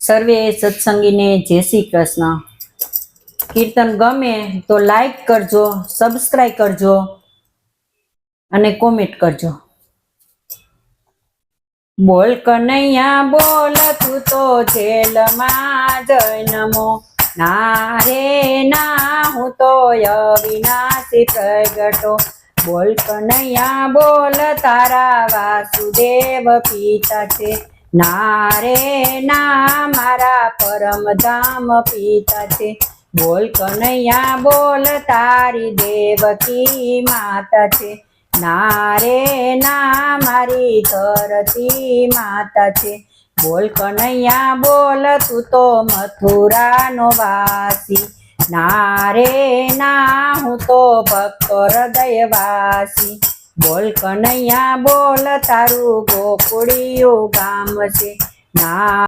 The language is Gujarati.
સર્વે સત્સંગીને જય શ્રી કૃષ્ણ। કીર્તન ગમે તો લાઈક કરજો, સબસ્ક્રાઇબ કરજો અને કોમેન્ટ કરજો। બોલ કનૈયા બોલ તું તો જેલમાં જન્મો, ના રે ના હું તો અવિનાશી પ્રગટો। બોલ કનૈયા બોલ તારા વાસુદેવ પિતા છે, ના રે ના મારા પરમધામ પિતા છે। બોલ કનૈયા બોલ તારી દેવકી માતા છે, ના રે ના મારી ધરતી માતા છે। બોલ કનૈયા બોલ તું તો મથુરાનો વાસી, ના રે ના હું તો ભક્ત હૃદયવાસી। બોલ કનૈયા બોલ તારું ગોકુળિયું ગામ છે, ના